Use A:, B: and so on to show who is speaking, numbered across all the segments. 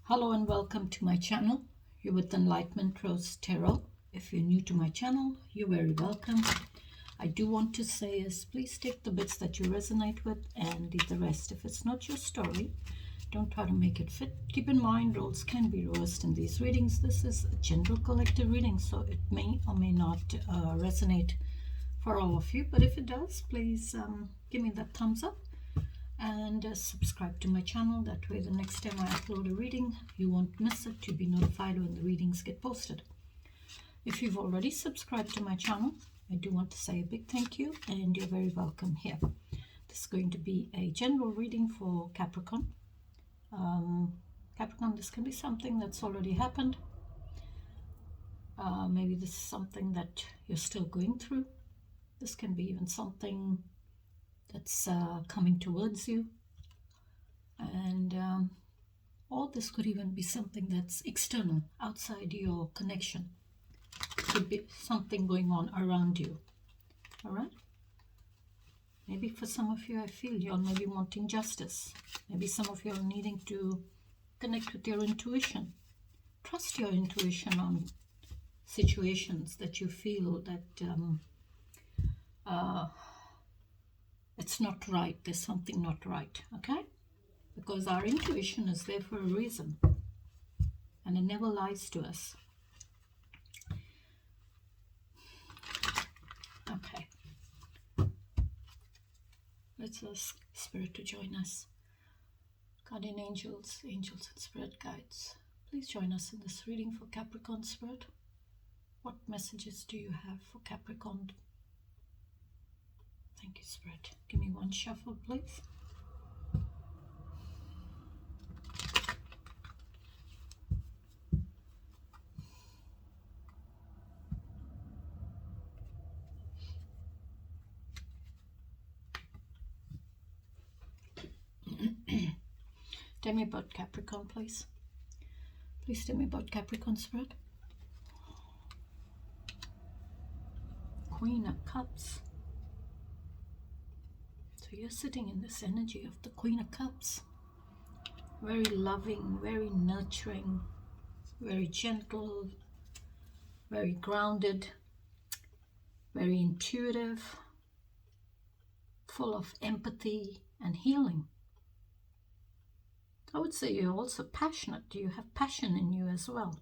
A: Hello and welcome to my channel. You're with Enlightenment Rose Tarot. If you're new to my channel, you're very welcome. I do want to say is please take the bits that you resonate with and leave the rest. If it's not your story, don't try to make it fit. Keep in mind, roles can be reversed in these readings. This is a general collective reading, so it may or may not resonate for all of you. But if it does, please give me that thumbs up and subscribe to my channel. That way the next time I upload a reading, you won't miss it. You'll be notified when the readings get posted. If you've already subscribed to my channel, I do want to say a big thank you and you're very welcome here. This is going to be a general reading for Capricorn. Capricorn, this can be something that's already happened. Maybe this is something that you're still going through. This can be even something that's coming towards you, and or this could even be something that's external, outside your connection. Could be something going on around you. All right, maybe for some of you I feel you're maybe wanting justice. Maybe some of you are needing to connect with your intuition. Trust your intuition on situations that you feel that it's not right, there's something not right, okay? Because our intuition is there for a reason, and it never lies to us. Okay, let's ask Spirit to join us. Guardian angels, angels and spirit guides, please join us in this reading for Capricorn Spirit. What messages do you have for Capricorn? Thank you, Spirit. Give me one shuffle, please. Tell me about Capricorn, please. Please tell me about Capricorn Spirit. Queen of Cups. So you're sitting in this energy of the Queen of Cups. Very loving, very nurturing, very gentle, very grounded, very intuitive, full of empathy and healing. I would say you're also passionate. You have passion in you as well.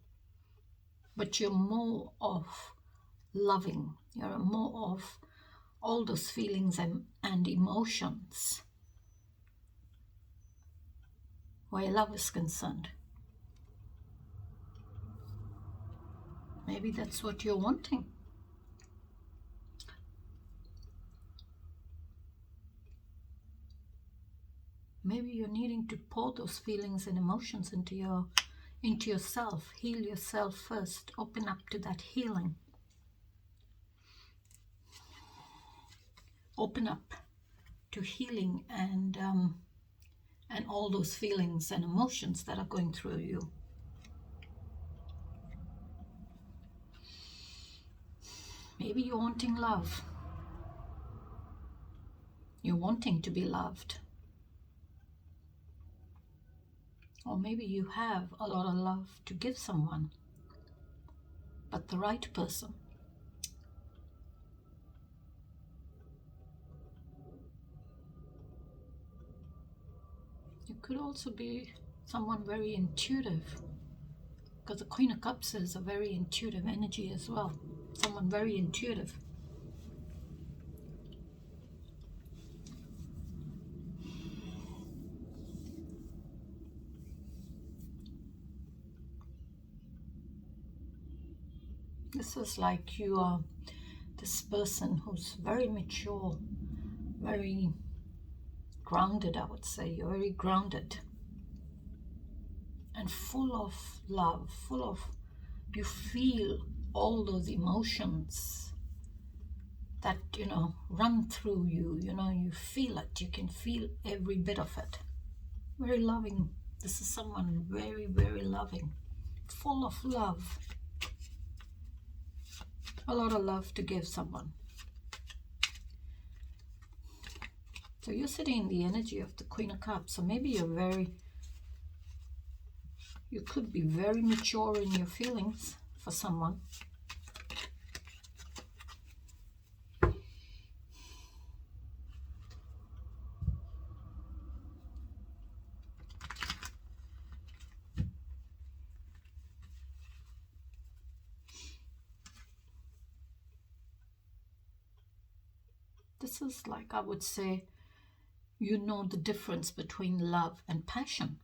A: But you're more of loving. You're more of all those feelings and emotions where love is concerned. Maybe that's what you're wanting. Maybe you're needing to pour those feelings and emotions into yourself. Heal yourself first. Open up to that healing. Open up to healing and all those feelings and emotions that are going through you. Maybe you're wanting love. You're wanting to be loved. Or maybe you have a lot of love to give someone, but the right person. You could also be someone very intuitive, because the Queen of Cups is a very intuitive energy as well. Someone very intuitive. This is like you are this person who's very mature, very grounded, I would say. You're very grounded and full of love, you feel all those emotions that, run through you. You feel it. You can feel every bit of it. Very loving. This is someone very, very loving, full of love. A lot of love to give someone. So you're sitting in the energy of the Queen of Cups. So maybe you're You could be very mature in your feelings for someone. This is like, I would say, you know the difference between love and passion.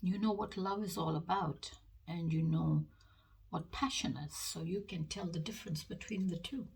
A: You know what love is all about, and you know what passion is, so you can tell the difference between the two.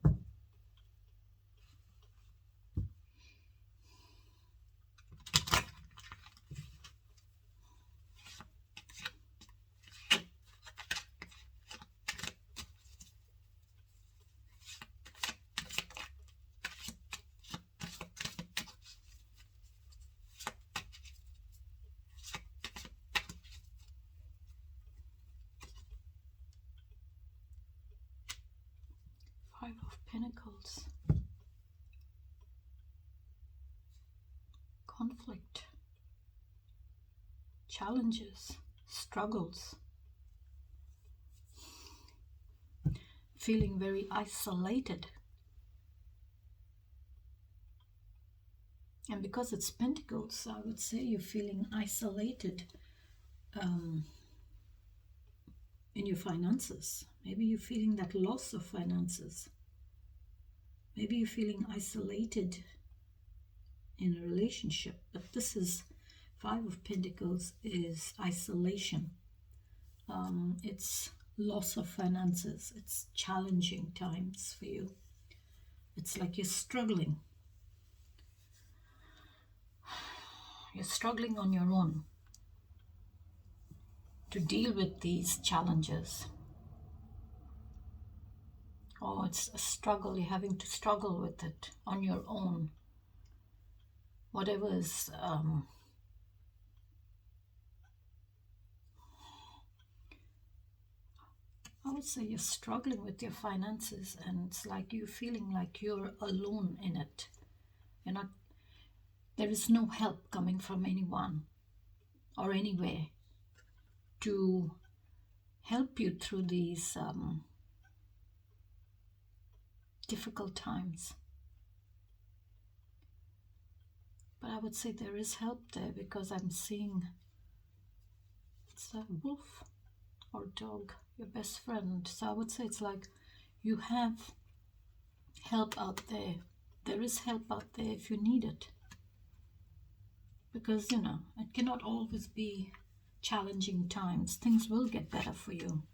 A: Five of Pentacles. Conflict. Challenges. Struggles. Feeling very isolated. And because it's Pentacles, I would say you're feeling isolated in your finances. Maybe you're feeling that loss of finances. Maybe you're feeling isolated in a relationship. But this is Five of Pentacles is isolation. It's loss of finances. It's challenging times for you. It's like you're struggling. You're struggling on your own to deal with these challenges. Oh, it's a struggle. You're having to struggle with it on your own. Whatever is I would say you're struggling with your finances, and it's like you're feeling like you're alone in it. You're not, there is no help coming from anyone or anywhere to help you through these difficult times. But I would say there is help there, because I'm seeing it's a wolf or dog, your best friend. So I would say it's like you have help out there. There is help out there if you need it. Because, you know, it cannot always be challenging times. Things will get better for you.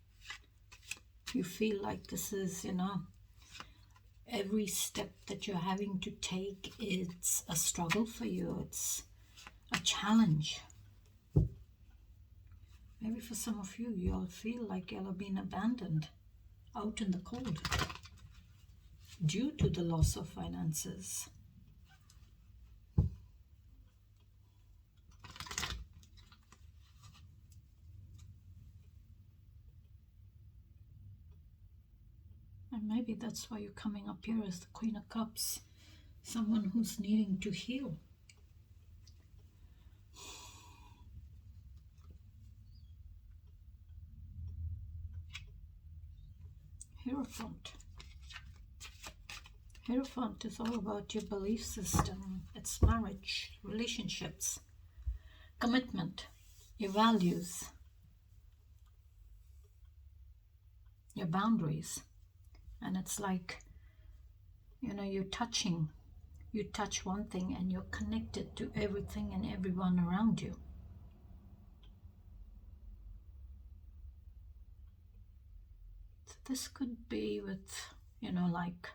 A: You feel like this is, you know, every step that you're having to take, it's a struggle for you. It's a challenge. Maybe for some of you, you'll feel like you'll have been abandoned out in the cold due to the loss of finances. And maybe that's why you're coming up here as the Queen of Cups, someone who's needing to heal. Hierophant. Hierophant is all about your belief system. It's marriage, relationships, commitment, your values, your boundaries. And it's like, you know, you touch one thing and you're connected to everything and everyone around you. So this could be with, you know, like,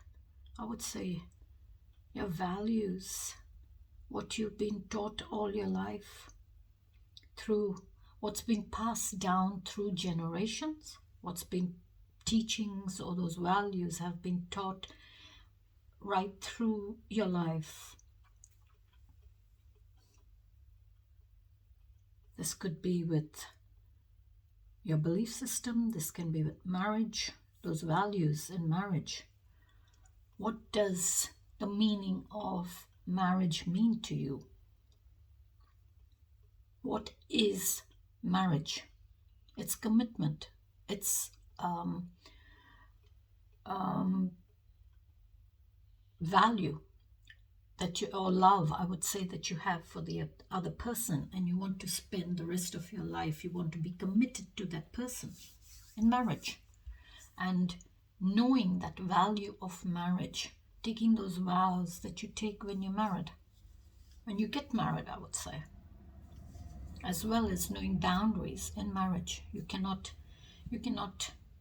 A: I would say your values, what you've been taught all your life, through what's been passed down through generations, what's been teachings, or those values have been taught right through your life. This could be with your belief system. This can be with marriage, those values in marriage. What does the meaning of marriage mean to you? what is marriage. It's commitment. It's value that you, or love, I would say, that you have for the other person, and you want to spend the rest of your life, you want to be committed to that person in marriage. And knowing that value of marriage, taking those vows that you take when you're married, when you get married, I would say, as well as knowing boundaries in marriage. You cannot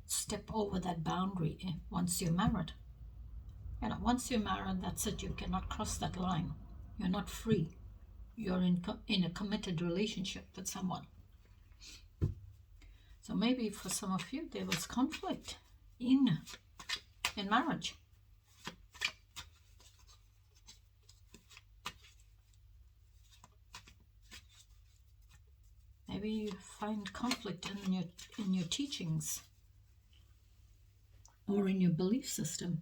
A: step over that boundary once you're married. Once you're married, that's it. You cannot cross that line. You're not free. You're in a committed relationship with someone. So maybe for some of you, there was conflict in marriage. Maybe you find conflict in your teachings or in your belief system.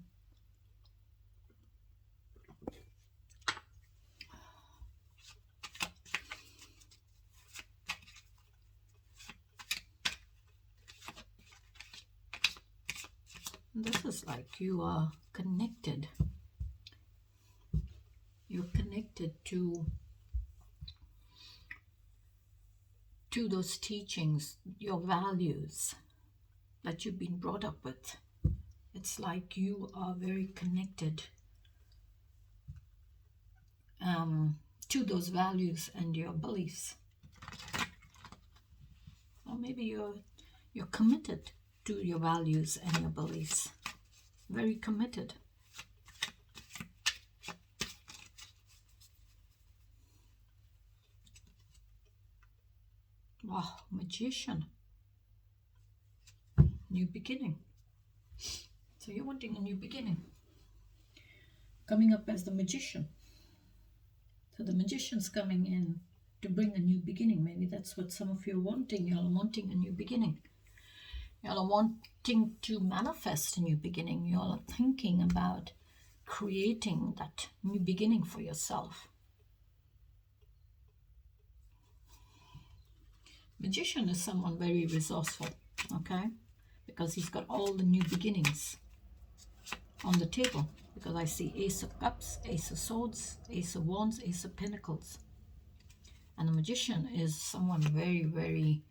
A: This is like you are connected. You're connected to those teachings, your values that you've been brought up with. It's like you are very connected to those values and your beliefs. Or maybe you're committed to your values and your beliefs. Very committed. Wow, Magician. New beginning. So you're wanting a new beginning. Coming up as the Magician. So the Magician's coming in to bring a new beginning. Maybe that's what some of you are wanting. You're wanting a new beginning. You're wanting to manifest a new beginning. You're thinking about creating that new beginning for yourself. Magician is someone very resourceful, okay? Because he's got all the new beginnings on the table. Because I see Ace of Cups, Ace of Swords, Ace of Wands, Ace of Pentacles. And the Magician is someone very, very,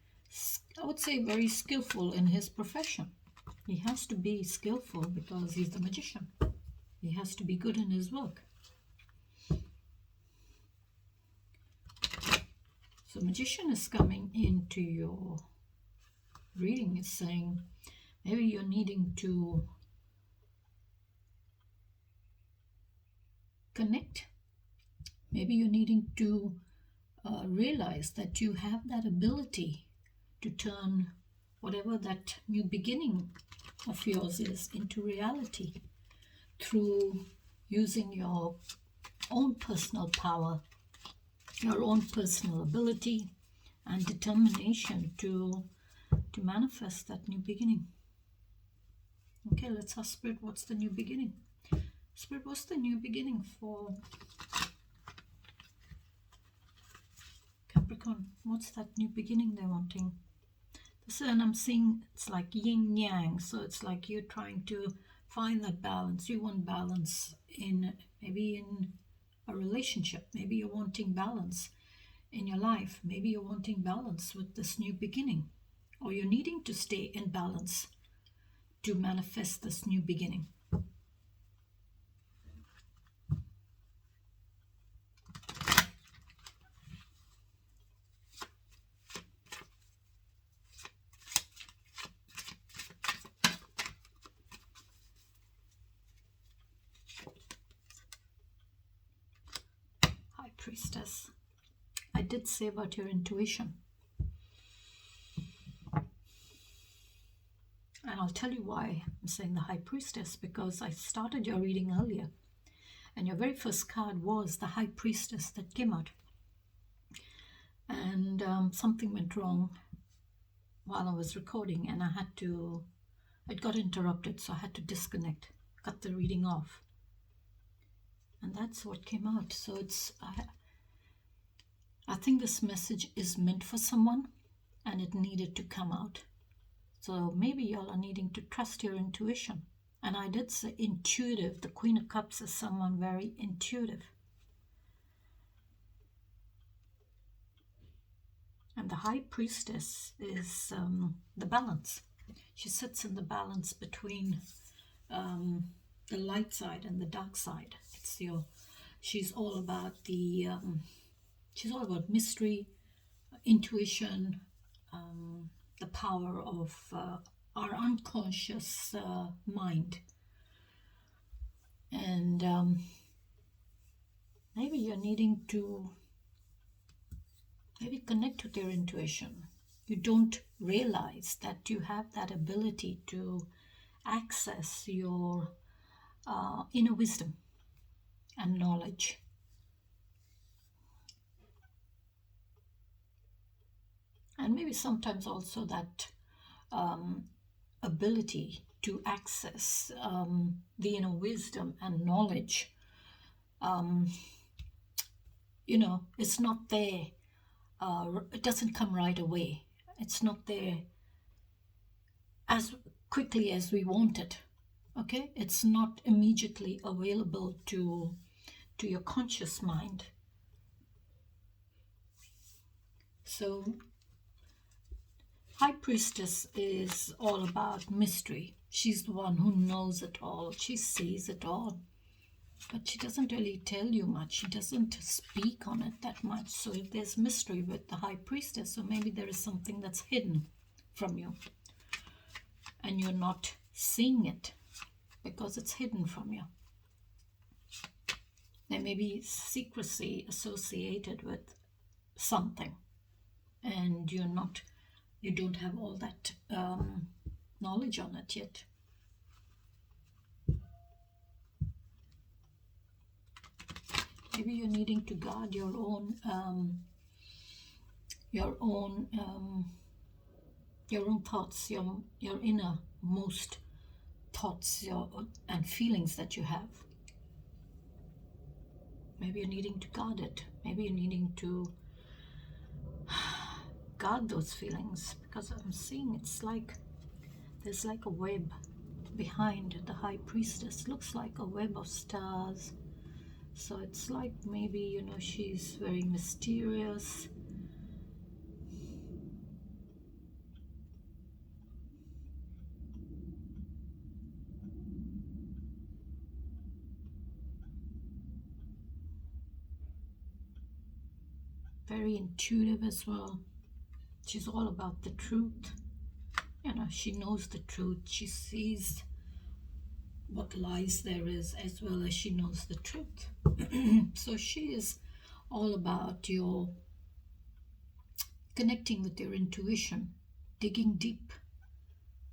A: I would say, very skillful in his profession. He has to be skillful because he's the Magician. He has to be good in his work. So Magician is coming into your reading, is saying maybe you're needing to connect. Maybe you're needing to realize that you have that ability to turn whatever that new beginning of yours is into reality through using your own personal power, your own personal ability and determination to manifest that new beginning. Okay, let's ask Spirit, what's the new beginning? Spirit, what's the new beginning for Capricorn? What's that new beginning they're wanting? And I'm seeing it's like yin yang, so it's like you're trying to find that balance. You want balance maybe in a relationship. Maybe you're wanting balance in your life. Maybe you're wanting balance with this new beginning, or you're needing to stay in balance to manifest this new beginning. High Priestess. I did say about your intuition. And I'll tell you why I'm saying the High Priestess, because I started your reading earlier. And your very first card was the High Priestess that came out. And something went wrong while I was recording, and it got interrupted, so I had to disconnect, cut the reading off. And that's what came out. So I think this message is meant for someone and it needed to come out. So maybe y'all are needing to trust your intuition. And I did say intuitive. The Queen of Cups is someone very intuitive. And the High Priestess is the balance. She sits in the balance between the light side and the dark side. She's all about she's all about mystery, intuition, the power of our unconscious mind. And maybe you're needing to connect with your intuition. You don't realize that you have that ability to access your inner wisdom and knowledge. And maybe sometimes also that ability to access the inner wisdom and knowledge, it's not there. It doesn't come right away. It's not there as quickly as we want it. Okay, it's not immediately available to your conscious mind. So High Priestess is all about mystery. She's the one who knows it all. She sees it all. But she doesn't really tell you much. She doesn't speak on it that much. So if there's mystery with the High Priestess, so maybe there is something that's hidden from you. And you're not seeing it because it's hidden from you. There may be secrecy associated with something. And you don't have all that knowledge on it yet. Maybe you're needing to guard your own thoughts, your innermost thoughts and feelings that you have. Maybe you're needing to guard it. Maybe you're needing to guard those feelings, because I'm seeing it's like there's like a web behind the High Priestess. Looks like a web of stars. So it's like maybe, she's very mysterious. Very intuitive as well. She's all about the truth. She knows the truth. She sees what lies there is, as well as she knows the truth. So she is all about your connecting with your intuition, digging deep,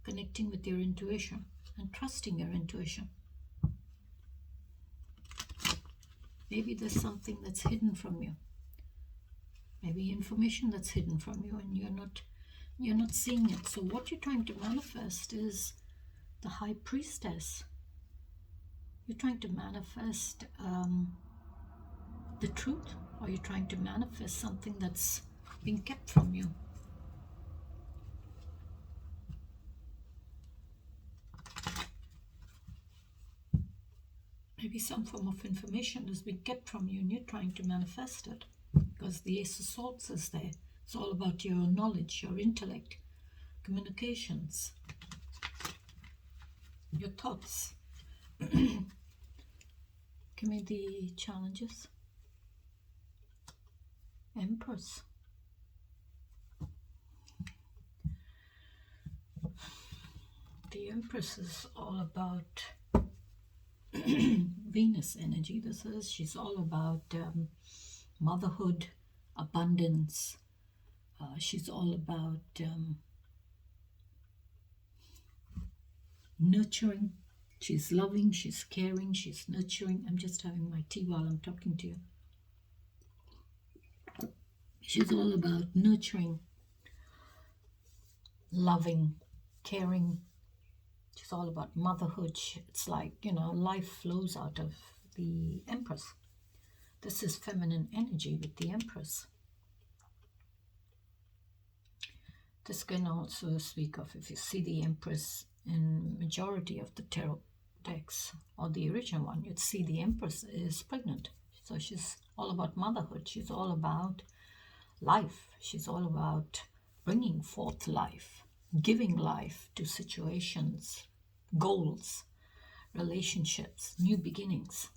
A: connecting with your intuition and trusting your intuition. Maybe there's something that's hidden from you. Maybe information that's hidden from you and you're not seeing it. So what you're trying to manifest is the High Priestess. You're trying to manifest the truth, or you're trying to manifest something that's being kept from you. Maybe some form of information has been kept from you and you're trying to manifest it, because the Ace of Swords is there. It's all about your knowledge, your intellect, communications, your thoughts. Give me the challenges. Empress. The Empress is all about Venus energy. She's all about motherhood, abundance. She's all about nurturing. She's loving, she's caring, she's nurturing. I'm just having my tea while I'm talking to you. She's all about nurturing, loving, caring. She's all about motherhood. It's like, life flows out of the Empress. This is feminine energy with the Empress. This can also speak of if you see the Empress in majority of the tarot decks or the original one, you'd see the Empress is pregnant. So she's all about motherhood. She's all about life. She's all about bringing forth life, giving life to situations, goals, relationships, new beginnings,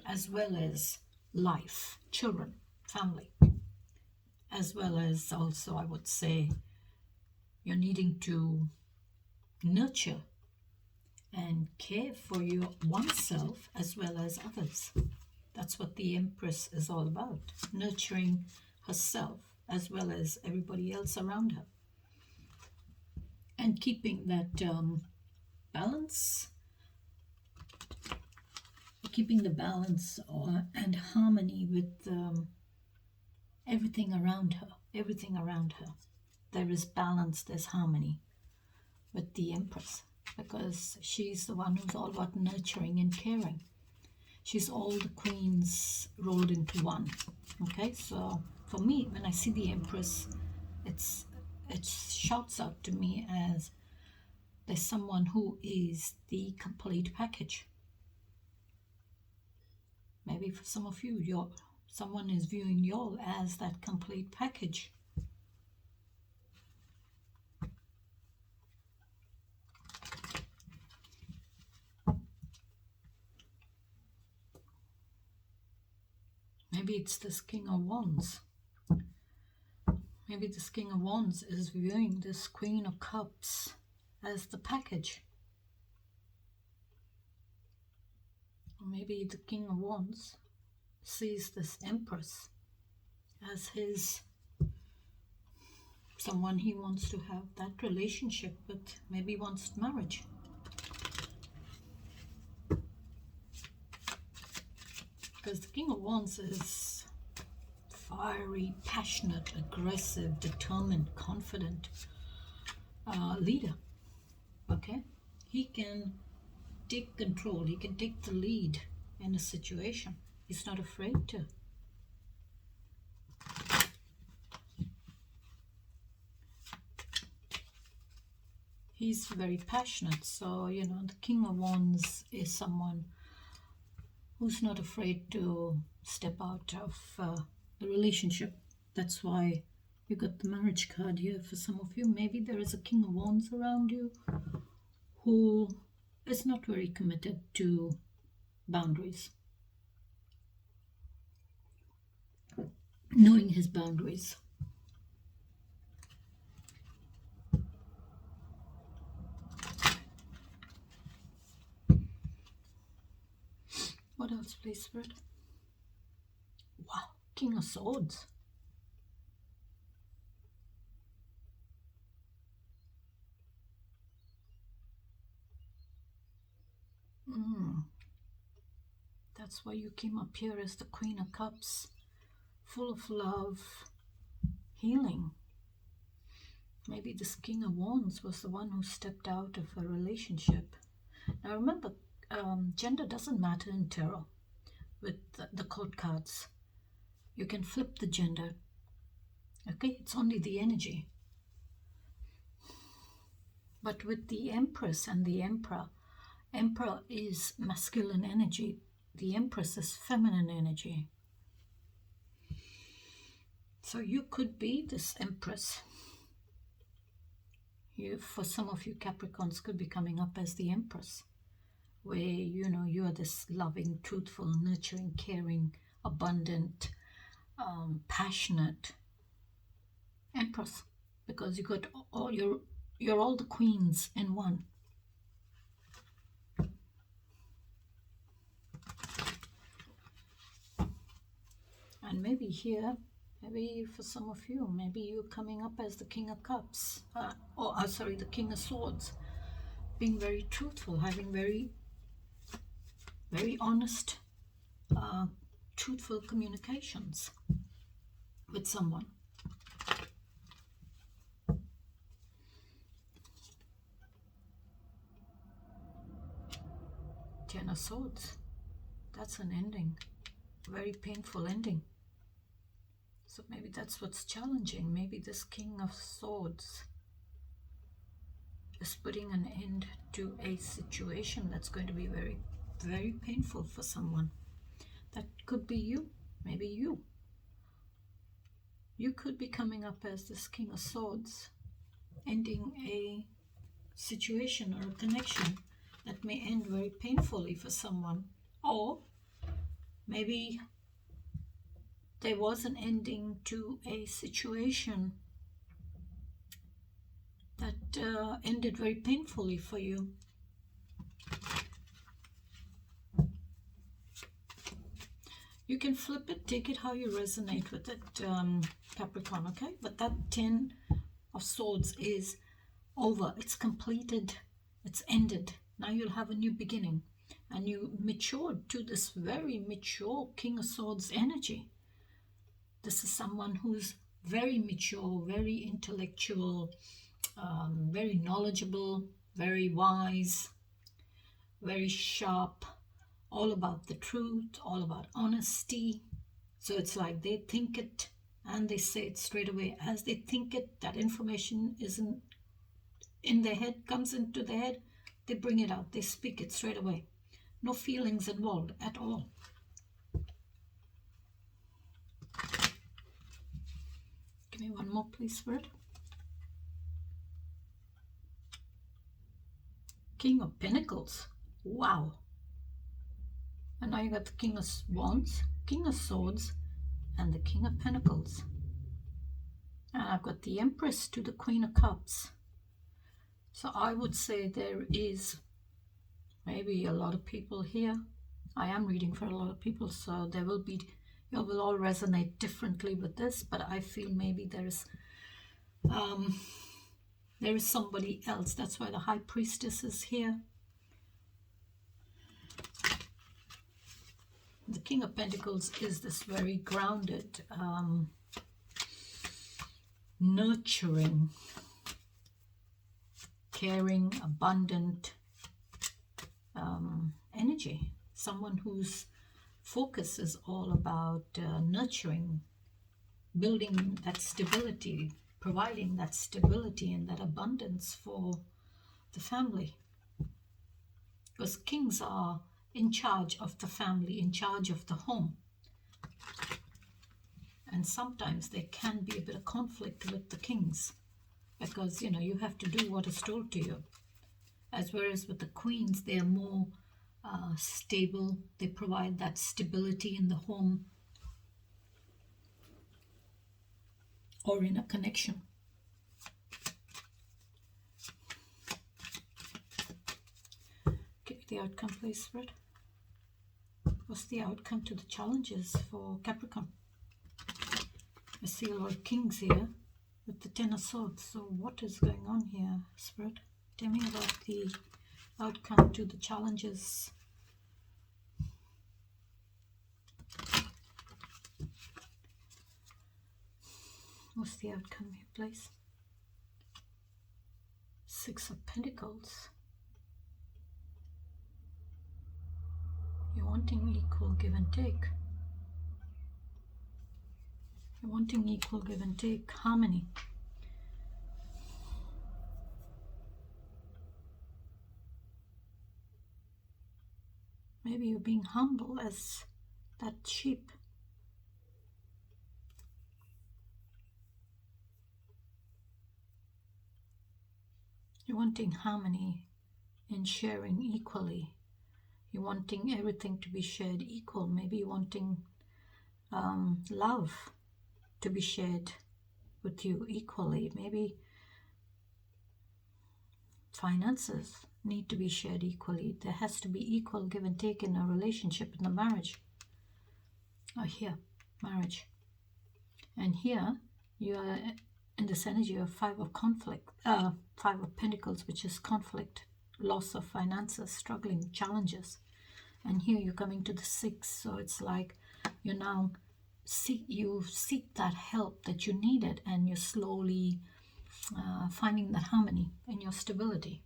A: as well as life, children, family, as well as also, I would say, you're needing to nurture and care for your oneself as well as others. That's what the Empress is all about, nurturing herself as well as everybody else around her, and keeping that balance, keeping the balance and harmony with everything around her. Everything around her, there is balance, there's harmony with the Empress, because she's the one who's all about nurturing and caring. She's all the queens rolled into one. Okay, so for me, when I see the Empress, it shouts out to me as there's someone who is the complete package. Maybe for some of you, someone is viewing you as that complete package. Maybe it's this King of Wands. Maybe this King of Wands is viewing this Queen of Cups as the package. Or maybe the King of Wands sees this Empress as his someone he wants to have that relationship with, maybe wants marriage. Because the King of Wands is fiery, passionate, aggressive, determined, confident leader. Okay, he can take control, he can take the lead in a situation. He's not afraid to. He's very passionate. So, you know, the King of Wands is someone who's not afraid to step out of the relationship. That's why you got the marriage card here for some of you. Maybe there is a King of Wands around you who is not very committed to boundaries, knowing his boundaries. What else, please, Spirit? Wow, King of Swords. That's why you came up here as the Queen of Cups, full of love, healing. Maybe this King of Wands was the one who stepped out of a relationship. Now remember, gender doesn't matter in tarot with the court cards. You can flip the gender. Okay, it's only the energy. But with the Empress and the Emperor is masculine energy. The Empress is feminine energy. So you could be this Empress. For some of you, Capricorns could be coming up as the Empress, where, you know, you are this loving, truthful, nurturing, caring, abundant, passionate Empress, because you got all you're all the queens in one. And maybe here, maybe for some of you, maybe you're coming up as the King of Cups, the King of Swords, being very truthful, having very, very honest, truthful communications with someone. Ten of Swords, that's an ending, very painful ending. So maybe that's what's challenging. Maybe this King of Swords is putting an end to a situation that's going to be very, very painful for someone. That could be you, maybe you. You could be coming up as this King of Swords, ending a situation or a connection that may end very painfully for someone. Or maybe there was an ending to a situation that ended very painfully for you. You can flip it, take it how you resonate with it, Capricorn, okay? But that 10 of Swords is over. It's completed. It's ended. Now you'll have a new beginning. And you matured to this very mature King of Swords energy. This is someone who's very mature, very intellectual, very knowledgeable, very wise, very sharp, all about the truth, all about honesty. So it's like they think it and they say it straight away. As they think it, that information isn't in their head, comes into their head, they bring it out, they speak it straight away. No feelings involved at all. Give me one more, please, Spirit. King of Pentacles. Wow. And now you got the King of Wands, King of Swords, and the King of Pentacles. And I've got the Empress to the Queen of Cups. So I would say there is maybe a lot of people here. I am reading for a lot of people, so there will be, you will all resonate differently with this, but I feel maybe there is somebody else. That's why the High Priestess is here. The King of Pentacles is this very grounded, nurturing, caring, abundant energy. Someone whose focus is all about nurturing, building that stability, providing that stability and that abundance for the family. Because kings are in charge of the family, in charge of the home. And sometimes there can be a bit of conflict with the kings because, you know, you have to do what is told to you. As whereas with the queens, they are more stable. They provide that stability in the home or in a connection. Give me the outcome, please, Spirit. What's the outcome to the challenges for Capricorn? I see a lot of kings here with the Ten of Swords. So what is going on here, Spirit? Tell me about the outcome to the challenges. What's the outcome here, please? Six of Pentacles. You're wanting equal give and take. You're wanting equal give and take, harmony. Maybe you're being humble as that sheep. You're wanting harmony and sharing equally. You're wanting everything to be shared equal. Maybe you're wanting love to be shared with you equally. Maybe finances need to be shared equally. There has to be equal give and take in a relationship, in a marriage. Or here, marriage. And here, you are in this energy of Five of Pentacles, which is conflict, loss of finances, struggling, challenges. And here you're coming to the Six, so it's like you now seek that help that you needed, and you're slowly finding that harmony in your stability.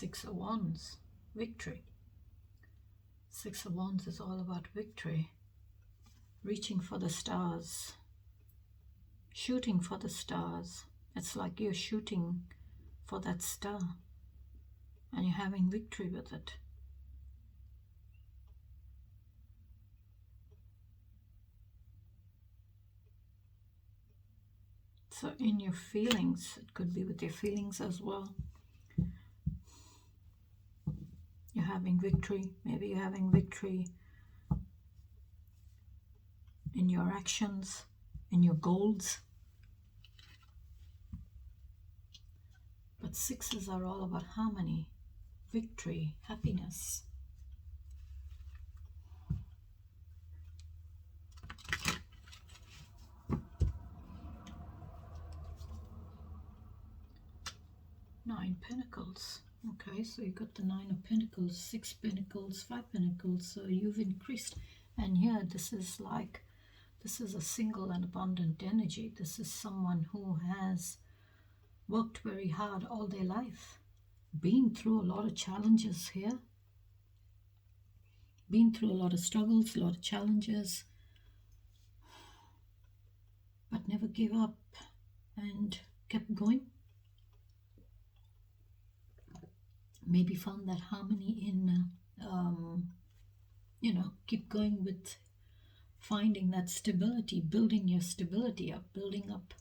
A: Six of Wands, victory. Six of Wands is all about victory. Reaching for the stars. Shooting for the stars. It's like you're shooting for that star and you're having victory with it. So in your feelings, it could be with your feelings as well. You're having victory. Maybe you're having victory in your actions, in your goals. But sixes are all about harmony, victory, happiness. Nine Pentacles. Okay, so you got the Nine of Pentacles, Six Pentacles, Five Pentacles. So you've increased. And here, this is a single and abundant energy. This is someone who has worked very hard all their life. Been through a lot of challenges here. Been through a lot of struggles, a lot of challenges. But never gave up and kept going. Maybe found that harmony in, keep going with finding that stability, building your stability up, building up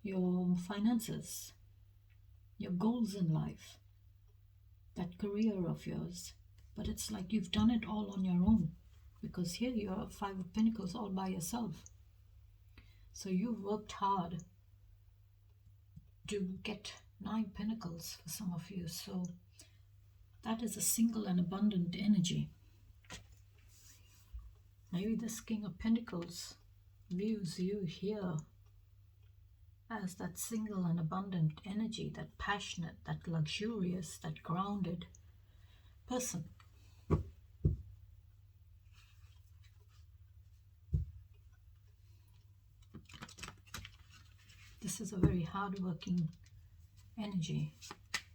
A: your finances, your goals in life, that career of yours. But it's like you've done it all on your own, because here you're Five of Pentacles all by yourself. So you've worked hard to get Nine Pentacles for some of you. So that is a single and abundant energy. Maybe this King of Pentacles views you here as that single and abundant energy, that passionate, that luxurious, that grounded person. This is a very hardworking energy,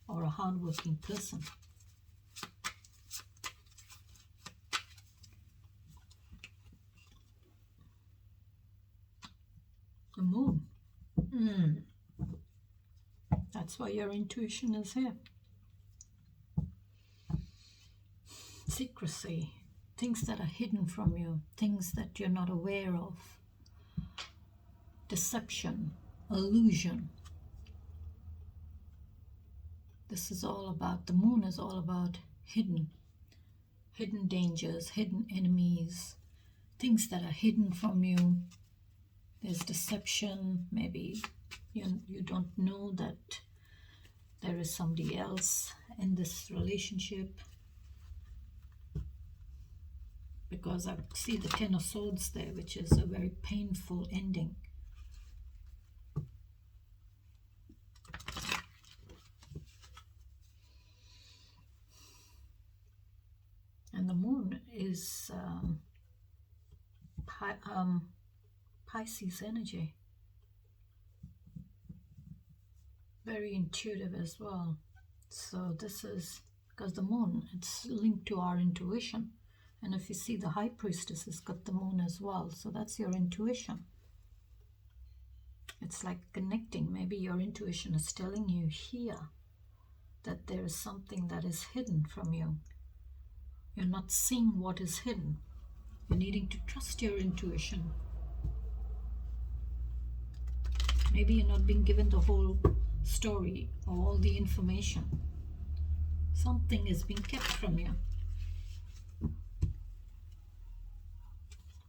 A: or a hardworking person. The Moon. That's why your intuition is here. Secrecy. Things that are hidden from you. Things that you're not aware of. Deception. Illusion. This is all about, the Moon is all about hidden dangers, hidden enemies, things that are hidden from you. There's deception. Maybe you don't know that there is somebody else in this relationship, because I see the Ten of Swords there, which is a very painful ending. And the Moon is Pisces energy. Very intuitive as well. So this is, because the Moon, it's linked to our intuition. And if you see, the High Priestess has got the Moon as well. So that's your intuition. It's like connecting. Maybe your intuition is telling you here that there is something that is hidden from you. You're not seeing what is hidden. You're needing to trust your intuition. Maybe you're not being given the whole story or all the information. Something is being kept from you.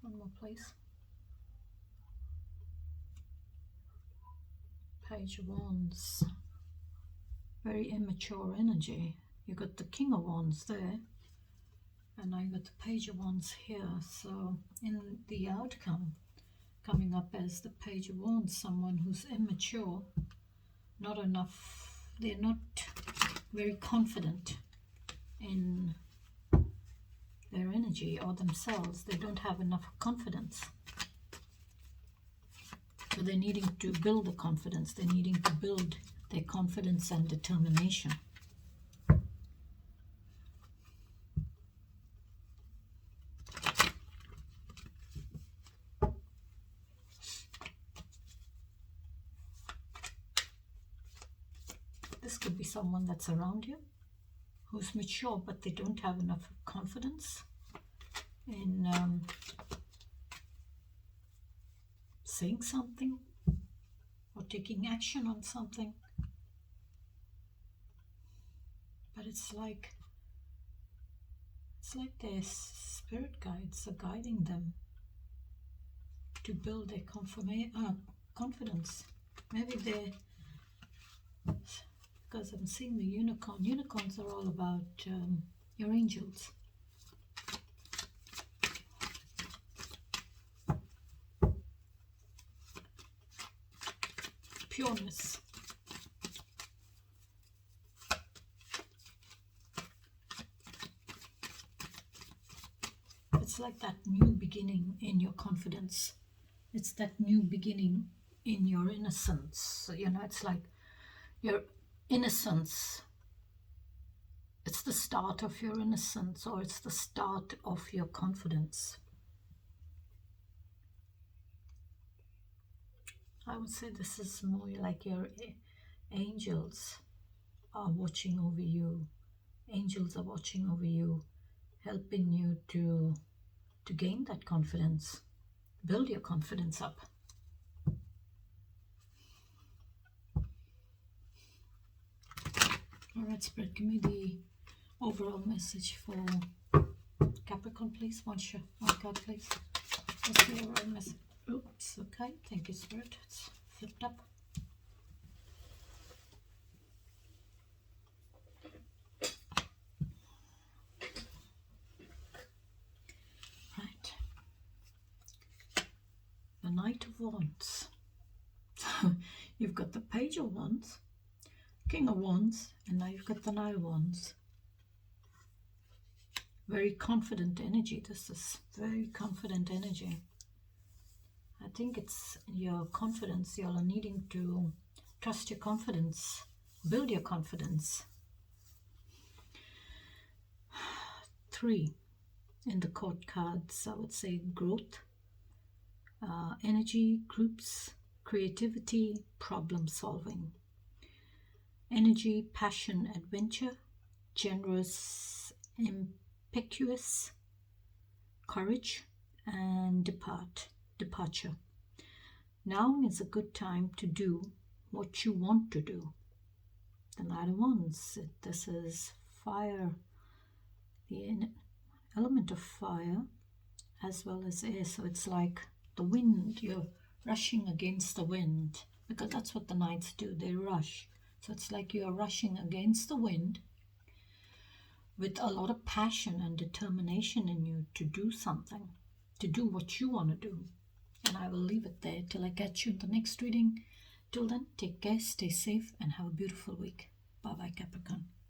A: One more place. Page of Wands. Very immature energy. You got the King of Wands there. And I got the Page of Wands here. So in the outcome, coming up as the Page of Wands, someone who's immature, not enough, they're not very confident in their energy or themselves. They don't have enough confidence. So they're needing to build the confidence. They're needing to build their confidence and determination. someone that's around you who's mature, but they don't have enough confidence in saying something or taking action on something. But it's like their spirit guides are guiding them to build their confidence. Maybe they're, because I'm seeing the unicorn. Unicorns are all about your angels. Pureness. It's like that new beginning in your confidence. It's that new beginning in your innocence. So, you know, it's like your innocence. It's the start of your innocence, or it's the start of your confidence. I would say this is more like your angels are watching over you. Angels are watching over you, helping you to gain that confidence, build your confidence up. All right, Spirit, give me the overall message for Capricorn, please. One card, please. What's the overall message? Oops, okay. Thank you, Spirit. It's flipped up. Right. The Knight of Wands. You've got the Page of Wands, King of Wands, and now you've got the Knight of Wands. Very confident energy. This is very confident energy. I think it's your confidence. You are needing to trust your confidence, build your confidence. 3 in the court cards, I would say growth, energy, groups, creativity, problem solving. Energy, passion, adventure, generous, impetuous, courage, and departure. Now is a good time to do what you want to do. The Knight of Wands, this is fire, the element of fire as well as air. So it's like the wind, you're rushing against the wind, because that's what the knights do, they rush. So it's like you're rushing against the wind with a lot of passion and determination in you to do something, to do what you want to do. And I will leave it there till I catch you in the next reading. Till then, take care, stay safe, and have a beautiful week. Bye-bye, Capricorn.